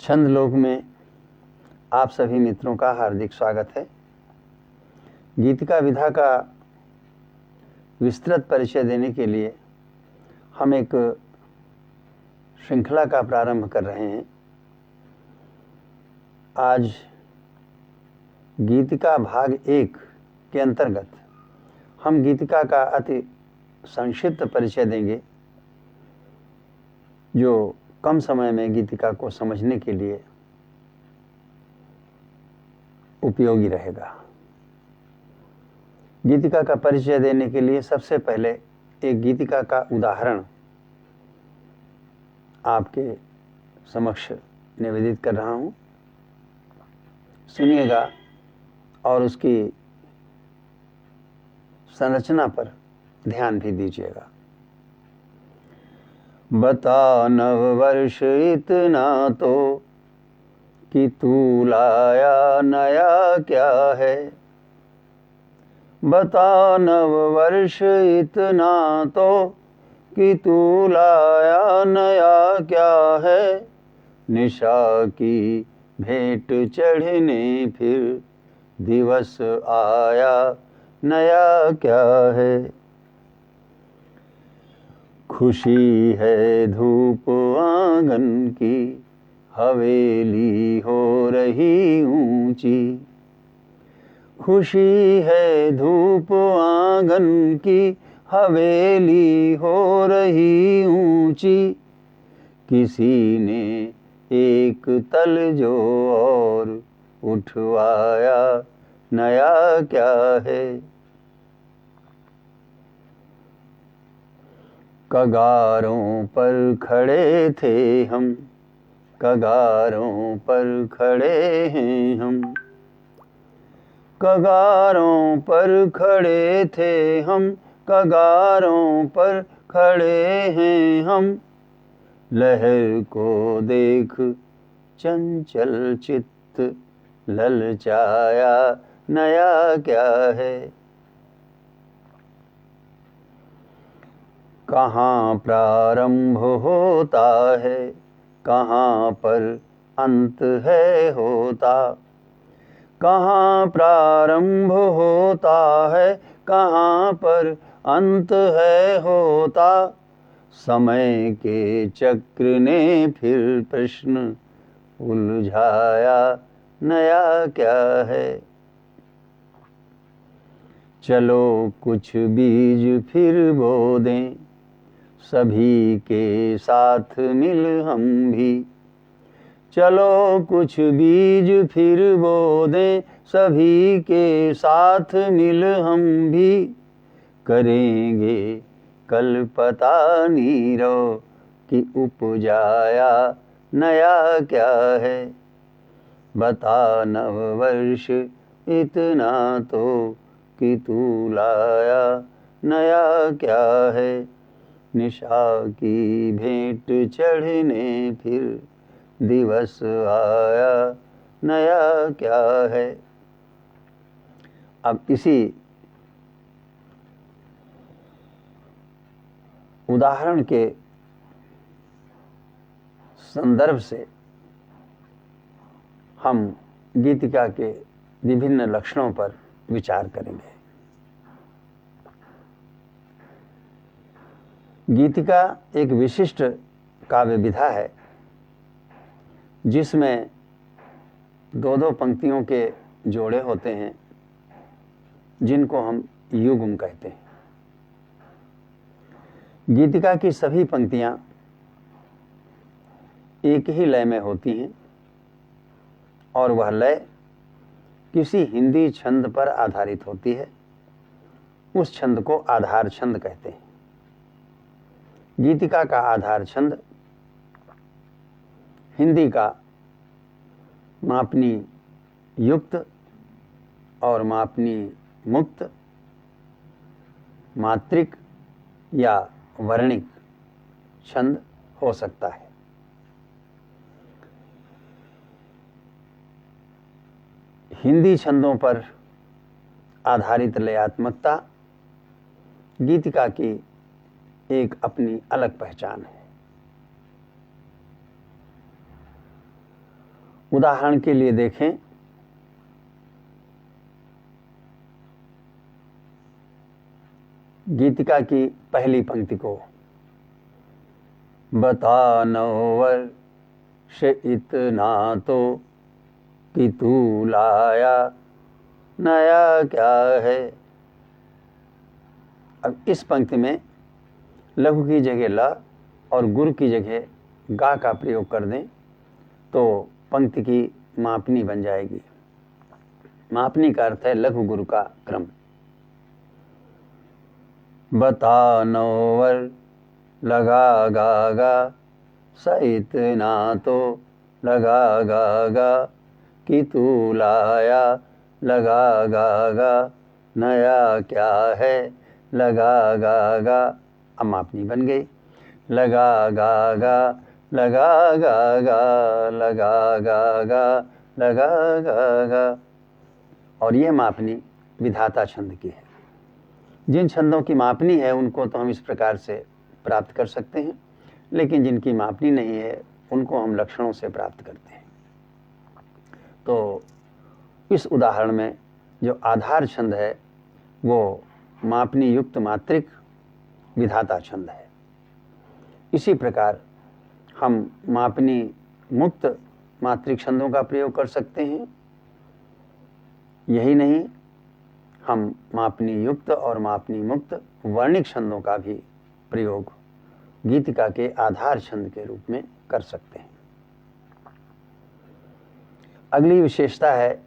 छंद लोक में आप सभी मित्रों का हार्दिक स्वागत है। गीतिका विधा का विस्तृत परिचय देने के लिए हम एक श्रृंखला का प्रारंभ कर रहे हैं। आज गीतिका भाग 1 के अंतर्गत हम गीतिका का अति संक्षिप्त परिचय देंगे, जो कम समय में गीतिका को समझने के लिए उपयोगी रहेगा। गीतिका का परिचय देने के लिए सबसे पहले एक गीतिका का उदाहरण आपके समक्ष निवेदित कर रहा हूं। सुनिएगा और उसकी संरचना पर ध्यान भी दीजिएगा। बता नववर्ष इतना तो कि तू लाया नया क्या है। बता नववर्ष इतना तो कि तू लाया नया क्या है। निशा की भेंट चढ़ने फिर दिवस आया नया क्या है। खुशी है धूप आंगन की, हवेली हो रही ऊंची। खुशी है धूप आंगन की, हवेली हो रही ऊंची। किसी ने एक तल जो और उठवाया नया क्या है। कगारों पर खड़े थे हम, कगारों पर खड़े हैं हम। कगारों पर खड़े थे हम, कगारों पर खड़े हैं हम। लहर को देख चंचल चित्त ललचाया नया क्या है। कहाँ प्रारंभ होता है, कहाँ पर अंत है होता। कहाँ प्रारंभ होता है, कहाँ पर अंत है होता। समय के चक्र ने फिर प्रश्न उलझाया नया क्या है। चलो कुछ बीज फिर बो दें, सभी के साथ मिल हम भी। चलो कुछ बीज फिर बो दें, सभी के साथ मिल हम भी। करेंगे कल पता नीरो कि उपजाया नया क्या है। बता नववर्ष इतना तो कि तू लाया नया क्या है। निशा की भेंट चढ़ने फिर दिवस आया नया क्या है। अब इसी उदाहरण के संदर्भ से हम गीतिका के विभिन्न लक्षणों पर विचार करेंगे। गीतिका एक विशिष्ट काव्य विधा है, जिसमें दो दो पंक्तियों के जोड़े होते हैं, जिनको हम युग्म कहते हैं। गीतिका की सभी पंक्तियां एक ही लय में होती हैं और वह लय किसी हिंदी छंद पर आधारित होती है। उस छंद को आधार छंद कहते हैं। गीतिका का आधार छंद हिंदी का मापनी युक्त और मापनी मुक्त, मात्रिक या वर्णिक छंद हो सकता है। हिंदी छंदों पर आधारित लयात्मकता गीतिका की एक अपनी अलग पहचान है। उदाहरण के लिए देखें, गीतिका की पहली पंक्ति को, बता 9 वर्ष इतना तो कि तू लाया नया क्या है। अब इस पंक्ति में लघु की जगह ल और गुरु की जगह गा का प्रयोग कर दें तो पंक्ति की मापनी बन जाएगी। मापनी का अर्थ है लघु गुरु का क्रम। बता 9 वर्ष लगा गा गा स इतना तो लगा गा गा कि तू लाया लगा गा गा नया क्या है लगा गा गा। अब मापनी बन गई, लगा गा गा लगा गा गा लगा गा गा लगा गा गा। और ये मापनी विधाता छंद की है। जिन छंदों की मापनी है उनको तो हम इस प्रकार से प्राप्त कर सकते हैं, लेकिन जिनकी मापनी नहीं है उनको हम लक्षणों से प्राप्त करते हैं। तो इस उदाहरण में जो आधार छंद है वो मापनी युक्त मात्रिक विधाता छंद है। इसी प्रकार हम मापनी मुक्त मात्रिक छंदों का प्रयोग कर सकते हैं। यही नहीं, हम मापनी युक्त और मापनी मुक्त वर्णिक छंदों का भी प्रयोग गीतिका के आधार छंद के रूप में कर सकते हैं। अगली विशेषता है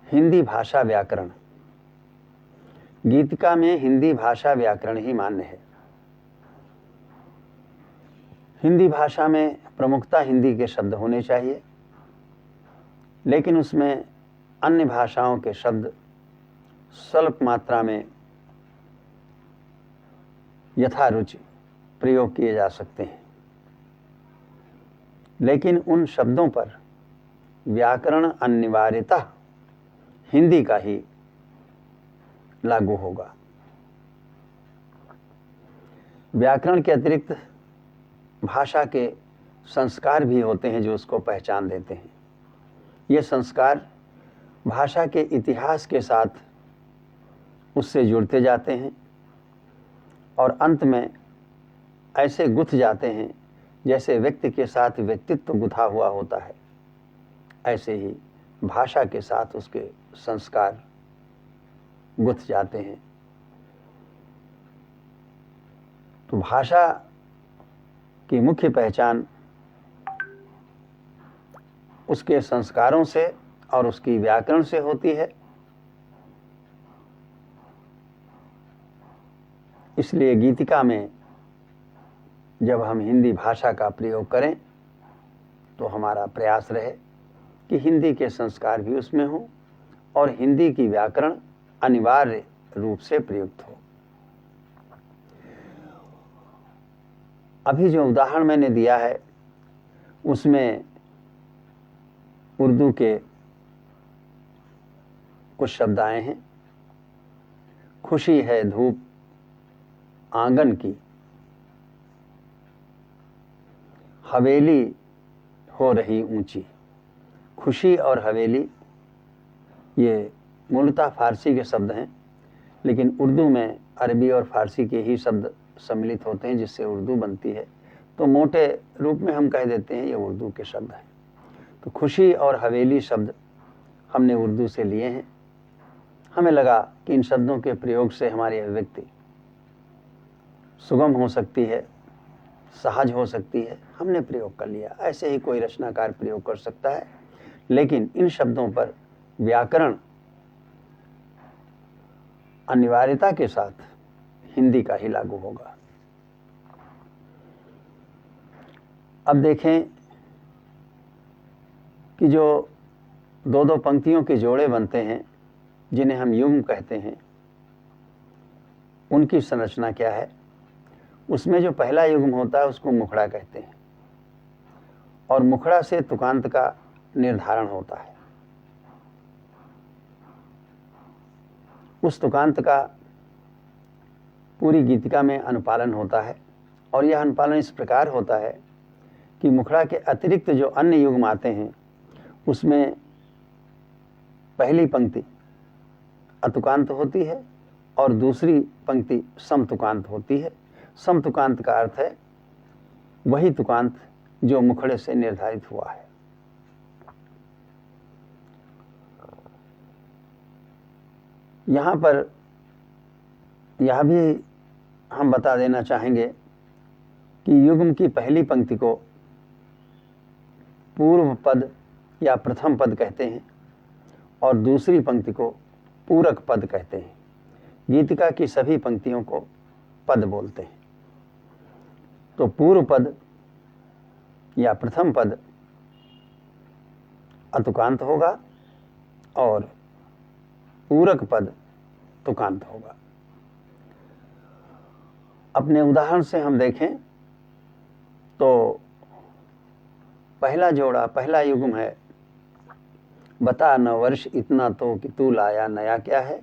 हिंदी भाषा व्याकरण। गीतिका में हिंदी भाषा व्याकरण ही मान्य है। हिंदी भाषा में प्रमुखता हिंदी के शब्द होने चाहिए, लेकिन उसमें अन्य भाषाओं के शब्द स्वल्प मात्रा में यथारुचि प्रयोग किए जा सकते हैं, लेकिन उन शब्दों पर व्याकरण अनिवार्यतः हिंदी का ही लागू होगा। व्याकरण के अतिरिक्त भाषा के संस्कार भी होते हैं जो उसको पहचान देते हैं। ये संस्कार भाषा के इतिहास के साथ उससे जुड़ते जाते हैं और अंत में ऐसे गुथ जाते हैं जैसे व्यक्ति के साथ व्यक्तित्व गुथा हुआ होता है, ऐसे ही भाषा के साथ उसके संस्कार गुथ जाते हैं। तो भाषा की मुख्य पहचान उसके संस्कारों से और उसकी व्याकरण से होती है। इसलिए गीतिका में जब हम हिंदी भाषा का प्रयोग करें तो हमारा प्रयास रहे कि हिंदी के संस्कार भी उसमें हों और हिंदी की व्याकरण अनिवार्य रूप से प्रयुक्त हो। अभी जो उदाहरण मैंने दिया है उसमें उर्दू के कुछ शब्द आए हैं। खुशी है धूप आंगन की, हवेली हो रही ऊंची। खुशी और हवेली ये मूलतः फारसी के शब्द हैं, लेकिन उर्दू में अरबी और फारसी के ही शब्द सम्मिलित होते हैं जिससे उर्दू बनती है। तो मोटे रूप में हम कह देते हैं ये उर्दू के शब्द हैं। तो खुशी और हवेली शब्द हमने उर्दू से लिए हैं। हमें लगा कि इन शब्दों के प्रयोग से हमारी अभिव्यक्ति सुगम हो सकती है, सहज हो सकती है, हमने प्रयोग कर लिया। ऐसे ही कोई रचनाकार प्रयोग कर सकता है, लेकिन इन शब्दों पर व्याकरण अनिवार्यता के साथ हिंदी का ही लागू होगा। अब देखें कि जो दो दो पंक्तियों के जोड़े बनते हैं जिन्हें हम युग्म कहते हैं, उनकी संरचना क्या है। उसमें जो पहला युग्म होता है उसको मुखड़ा कहते हैं और मुखड़ा से तुकांत का निर्धारण होता है। उस तुकांत का पूरी गीतिका में अनुपालन होता है और यह अनुपालन इस प्रकार होता है कि मुखड़ा के अतिरिक्त जो अन्य युग्म आते हैं उसमें पहली पंक्ति अतुकांत होती है और दूसरी पंक्ति समतुकांत होती है। समतुकांत का अर्थ है वही तुकांत जो मुखड़े से निर्धारित हुआ है। यहाँ पर यह भी हम बता देना चाहेंगे कि युग्म की पहली पंक्ति को पूर्व पद या प्रथम पद कहते हैं और दूसरी पंक्ति को पूरक पद कहते हैं। गीतिका की सभी पंक्तियों को पद बोलते हैं। तो पूर्व पद या प्रथम पद अतुकांत होगा और पूरक पद तुकांत होगा। अपने उदाहरण से हम देखें तो पहला जोड़ा, पहला युग्म है, बता न वर्ष इतना तो कि तू लाया नया क्या है,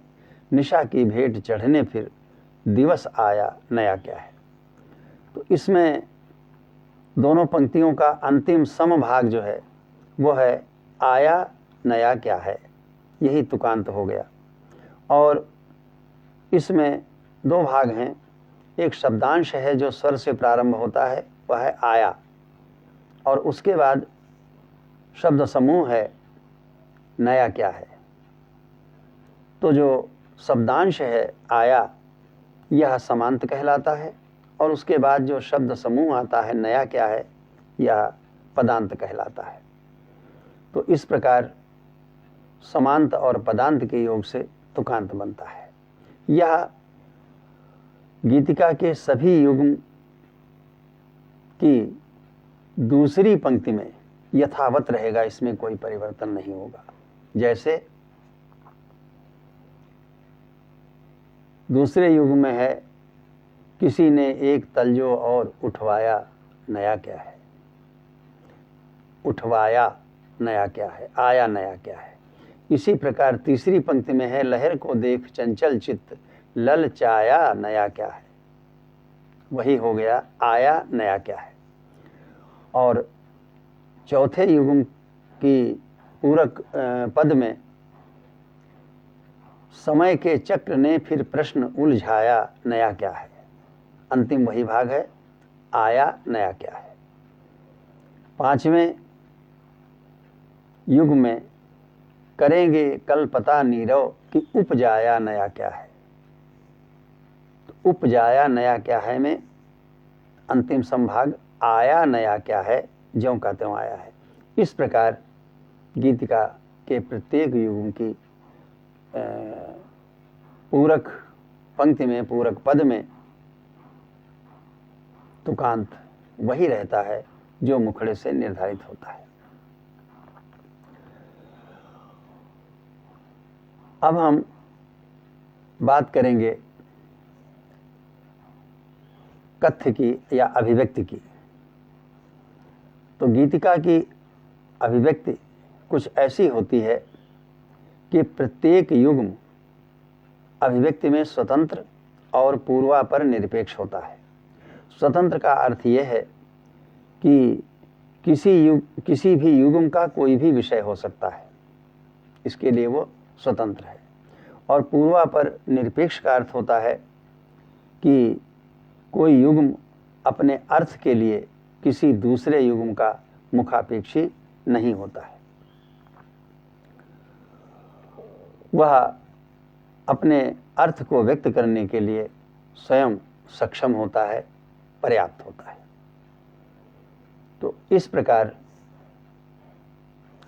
निशा की भेंट चढ़ने फिर दिवस आया नया क्या है। तो इसमें दोनों पंक्तियों का अंतिम समभाग जो है वो है आया नया क्या है, यही तुकांत हो गया। और इसमें दो भाग हैं, एक शब्दांश है जो स्वर से प्रारंभ होता है, वह है आया, और उसके बाद शब्द समूह है नया क्या है। तो जो शब्दांश है आया यह समांत कहलाता है और उसके बाद जो शब्द समूह आता है नया क्या है यह पदांत कहलाता है। तो इस प्रकार समांत और पदांत के योग से तुकांत बनता है। यह गीतिका के सभी युग्म की दूसरी पंक्ति में यथावत रहेगा, इसमें कोई परिवर्तन नहीं होगा। जैसे दूसरे युग में है किसी ने एक तलजो और उठवाया नया क्या है, उठवाया नया क्या है, आया नया क्या है। इसी प्रकार तीसरी पंक्ति में है लहर को देख चंचल चित्त ललचाया नया क्या है, वही हो गया आया नया क्या है। और चौथे युग्म की पूरक पद में समय के चक्र ने फिर प्रश्न उलझाया नया क्या है, अंतिम वही भाग है आया नया क्या है। पांचवें युग में करेंगे कल पता नीरव कि उपजाया नया क्या है। तो उपजाया नया क्या है में अंतिम संभाग आया नया क्या है ज्यों का त्यों आया है। इस प्रकार गीतिका के प्रत्येक युग की पूरक पंक्ति में, पूरक पद में तुकांत वही रहता है जो मुखड़े से निर्धारित होता है। अब हम बात करेंगे कथ्य की या अभिव्यक्ति की। तो गीतिका की अभिव्यक्ति कुछ ऐसी होती है कि प्रत्येक युग्म अभिव्यक्ति में स्वतंत्र और पूर्वापर निरपेक्ष होता है। स्वतंत्र का अर्थ यह है कि किसी भी युग्म का कोई भी विषय हो सकता है, इसके लिए वो स्वतंत्र है। और पूर्वापर निरपेक्ष का अर्थ होता है कि कोई युग्म अपने अर्थ के लिए किसी दूसरे युग्म का मुखापेक्षी नहीं होता है, वह अपने अर्थ को व्यक्त करने के लिए स्वयं सक्षम होता है, पर्याप्त होता है। तो इस प्रकार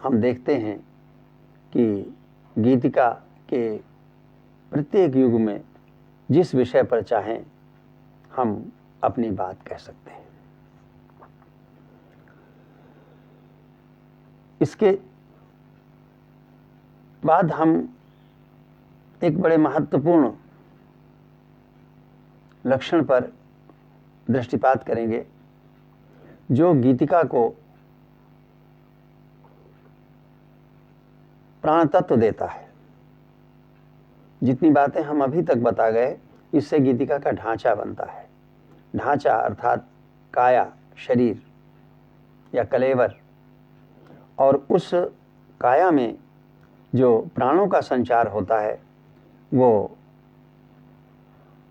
हम देखते हैं कि गीतिका के प्रत्येक युग में जिस विषय पर चाहें हम अपनी बात कह सकते हैं। इसके बाद हम एक बड़े महत्वपूर्ण लक्षण पर दृष्टिपात करेंगे जो गीतिका को प्राण तत्व देता है। जितनी बातें हम अभी तक बता गए इससे गीतिका का ढांचा बनता है। ढांचा अर्थात काया, शरीर, या कलेवर, और उस काया में जो प्राणों का संचार होता है वो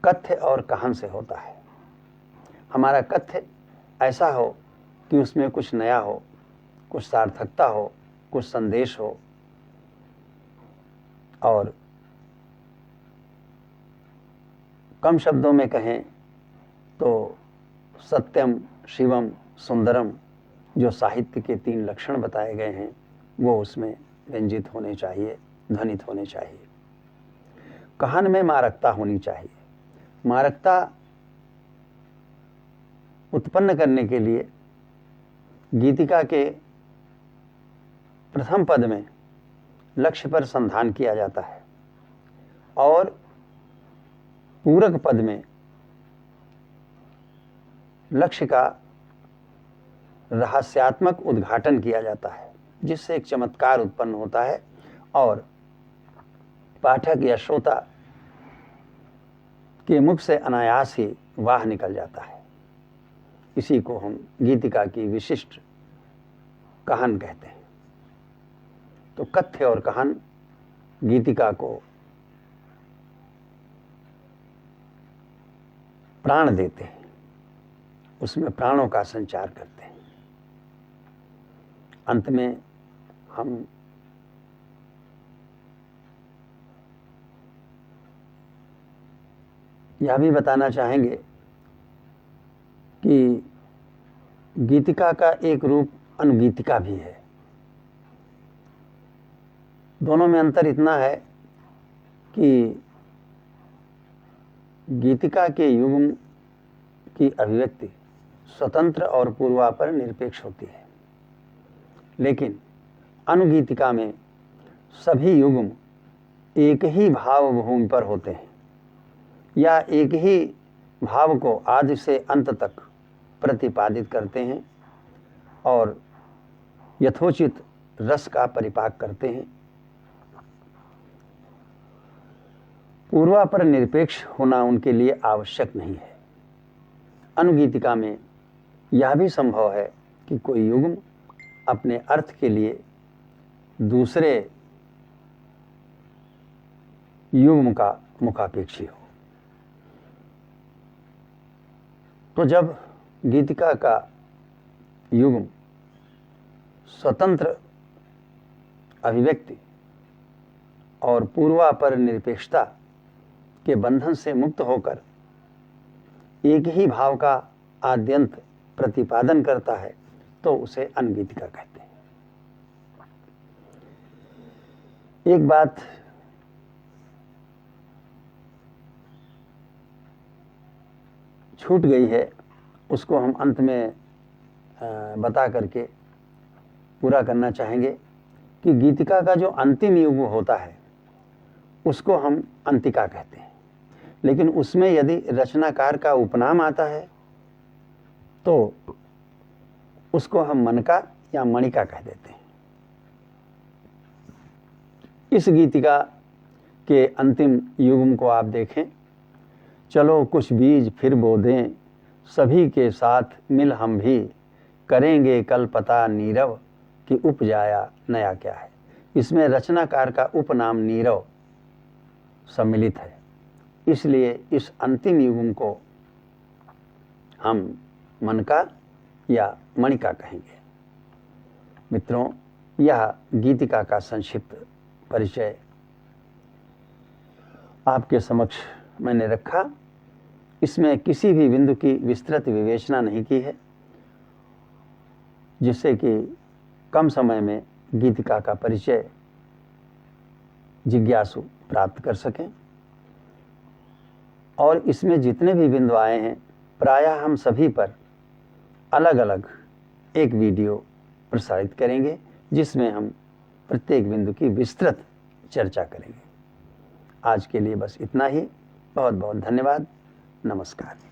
कथ्य और कहान से होता है। हमारा कथ्य ऐसा हो कि उसमें कुछ नया हो, कुछ सार्थकता हो, कुछ संदेश हो, और कम शब्दों में कहें तो सत्यम, शिवम, सुंदरम जो साहित्य के 3 लक्षण बताए गए हैं वो उसमें व्यंजित होने चाहिए, ध्वनित होने चाहिए। कहान में मारकता होनी चाहिए। मारकता उत्पन्न करने के लिए गीतिका के प्रथम पद में लक्ष्य पर संधान किया जाता है और पूरक पद में लक्ष्य का रहस्यात्मक उद्घाटन किया जाता है, जिससे एक चमत्कार उत्पन्न होता है और पाठक या श्रोता के मुख से अनायास ही वाह निकल जाता है। इसी को हम गीतिका की विशिष्ट कहान कहते हैं। तो कथ्य और कहान गीतिका को प्राण देते हैं, उसमें प्राणों का संचार करते हैं। अंत में हम यह भी बताना चाहेंगे कि गीतिका का एक रूप अनुगीतिका भी है। दोनों में अंतर इतना है कि गीतिका के युग्म की अभिव्यक्ति स्वतंत्र और पूर्वापर निरपेक्ष होती है, लेकिन अनुगीतिका में सभी युग्म एक ही भाव भूमि पर होते हैं या एक ही भाव को आदि से अंत तक प्रतिपादित करते हैं और यथोचित रस का परिपाक करते हैं। पूर्वापर निरपेक्ष होना उनके लिए आवश्यक नहीं है। अनुगीतिका में यह भी संभव है कि कोई युग्म अपने अर्थ के लिए दूसरे युग्म का मुखापेक्षी हो। तो जब गीतिका का युग्म स्वतंत्र अभिव्यक्ति और पूर्वापर निरपेक्षता के बंधन से मुक्त होकर एक ही भाव का आद्यंत प्रतिपादन करता है तो उसे अनुगीतिका कहते हैं। एक बात छूट गई है, उसको हम अंत में बता करके पूरा करना चाहेंगे कि गीतिका का जो अंतिम युग होता है उसको हम अंतिका कहते हैं, लेकिन उसमें यदि रचनाकार का उपनाम आता है तो उसको हम मनका या मणिका कह देते हैं। इस गीतिका के अंतिम युग्म को आप देखें। चलो कुछ बीज फिर बो दें, सभी के साथ मिल हम भी, करेंगे कल पता नीरव कि उपजाया नया क्या है। इसमें रचनाकार का उपनाम नीरव सम्मिलित है, इसलिए इस अंतिम युग्म को हम मनका या मणिका कहेंगे। मित्रों, यह गीतिका का संक्षिप्त परिचय आपके समक्ष मैंने रखा। इसमें किसी भी बिंदु की विस्तृत विवेचना नहीं की है, जिससे कि कम समय में गीतिका का परिचय जिज्ञासु प्राप्त कर सकें। और इसमें जितने भी बिंदु आए हैं प्रायः हम सभी पर अलग अलग एक वीडियो प्रसारित करेंगे, जिसमें हम प्रत्येक बिंदु की विस्तृत चर्चा करेंगे। आज के लिए बस इतना ही। बहुत बहुत धन्यवाद। नमस्कार।